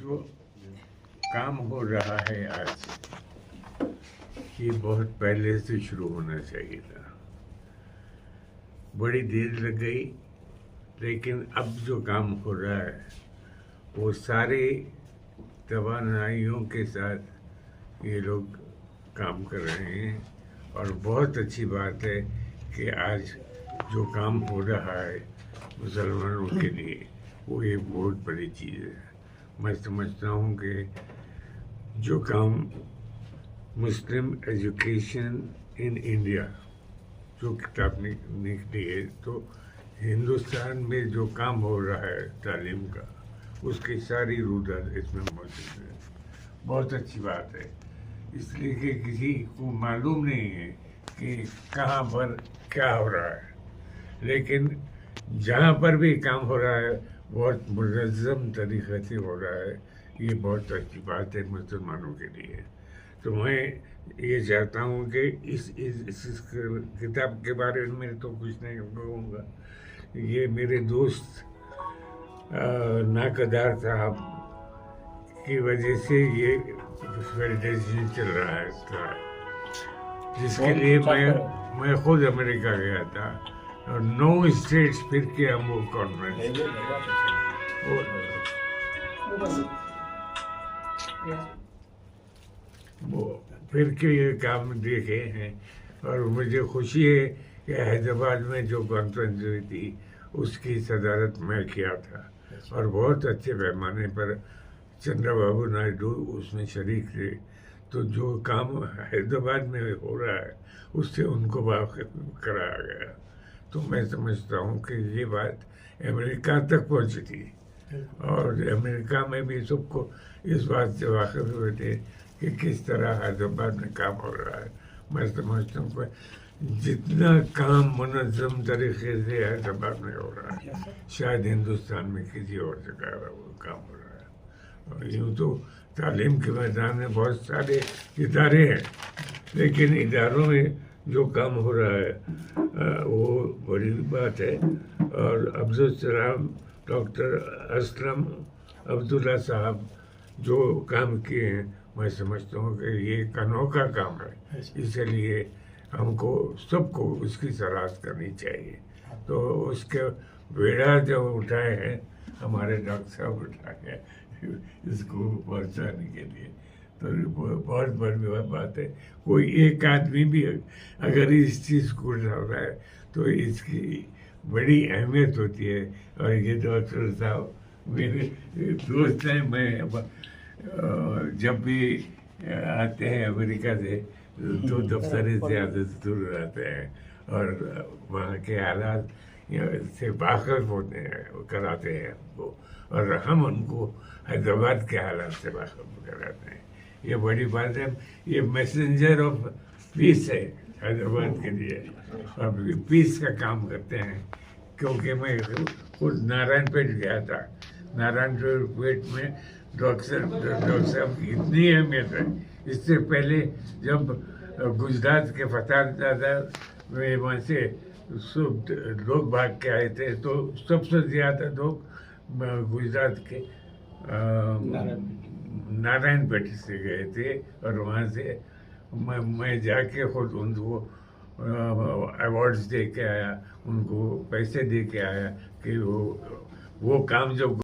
جو کام ہو رہا ہے آج یہ بہت پہلے سے شروع ہونا چاہیے تھا. بڑی دیر لگ گئی، لیکن اب جو کام ہو رہا ہے وہ سارے توانائیوں کے ساتھ یہ لوگ کام کر رہے ہیں، اور بہت اچھی بات ہے کہ آج جو کام ہو رہا ہے مسلمانوں کے لیے وہ ایک بہت بڑی چیز ہے. میں سمجھتا ہوں کہ جو کام مسلم ایجوکیشن ان انڈیا جو کتاب نکلی ہے، تو ہندوستان میں جو کام ہو رہا ہے تعلیم کا، اس کی ساری رودات اس میں موجود ہے. بہت اچھی بات ہے، اس لیے کہ کسی کو معلوم نہیں ہے کہ کہاں پر کیا ہو رہا ہے، لیکن جہاں پر بھی کام ہو رہا ہے بہت منظم طریقے سے ہو رہا ہے. یہ بہت اچھی بات ہے مسلمانوں کے لیے. تو میں یہ چاہتا ہوں کہ اس کتاب کے بارے میں تو کچھ نہیں کہوں گا. یہ میرے دوست ناقدار صاحب کی وجہ سے یہ فیڈریشن چل رہا ہے، جس کے لیے میں خود امریکہ گیا تھا، اور 9 اسٹیٹس پھر کے ہم وہ کانفرنس وہ پھر کے یہ کام دیکھے ہیں. اور مجھے خوشی ہے کہ حیدرآباد میں جو کانفرنس ہوئی تھی اس کی صدارت میں کیا تھا، اور بہت اچھے پیمانے پر چندرا بابو نائیڈو اس میں شریک تھے. تو جو کام حیدرآباد میں ہو رہا ہے اس سے ان کو واقف کرایا گیا. تو میں سمجھتا ہوں کہ یہ بات امریکہ تک پہنچی تھی، اور امریکہ میں بھی سب کو اس بات سے واقف ہوئے تھے کہ کس طرح حیدرآباد میں کام ہو رہا ہے. میں سمجھتا ہوں کہ جتنا کام منظم طریقے سے حیدرآباد میں ہو رہا ہے شاید ہندوستان میں کسی اور جگہ وہ کام ہو رہا ہے. اور یوں تو تعلیم کے میدان میں بہت سارے ادارے ہیں، لیکن اداروں میں جو کام ہو رہا ہے وہ بڑی بات ہے. اور عبدالسلام ڈاکٹر اسلم عبداللہ صاحب جو کام کیے ہیں، میں سمجھتا ہوں کہ یہ ایک انوکھا کام ہے. اس لیے ہم کو سب کو اس کی سراہد کرنی چاہیے. تو اس کے بیڑا جو اٹھائے ہیں ہمارے ڈاکٹر صاحب اٹھائے ہیں اس کو پہنچانے کے لیے، تو بہت بڑی بات ہے. کوئی ایک آدمی بھی اگر اس چیز کو اٹھا رہا ہے تو اس کی بڑی اہمیت ہوتی ہے. اور یہ ڈاکٹر صاحب میرے دوست ہیں. میں جب بھی آتے ہیں امریکہ سے تو دفتر زیادہ دور رہتے ہیں، اور وہاں کے حالات سے واقف ہوتے ہیں، کراتے ہیں ہم کو، اور ہم ان کو حیدرآباد کے حالات سے واقف کراتے ہیں. یہ بڑی بات ہے. یہ میسنجر آف پیس ہے حیدرآباد کے لیے، اور پیس کا کام کرتے ہیں. کیونکہ میں خود نارائن پیٹ گیا تھا. نارائن پیٹ میں ڈاکٹر صاحب کی اتنی اہمیت ہے. اس سے پہلے جب گجرات کے فساد زیادہ میں وہاں سے سب لوگ بھاگ کے آئے تھے، تو سب سے زیادہ لوگ گجرات کے نارائن پیٹ سے گئے تھے. اور وہاں سے میں جا کے خود ان کو ایوارڈز دے کے آیا، ان کو پیسے دے کے آیا کہ وہ کام جو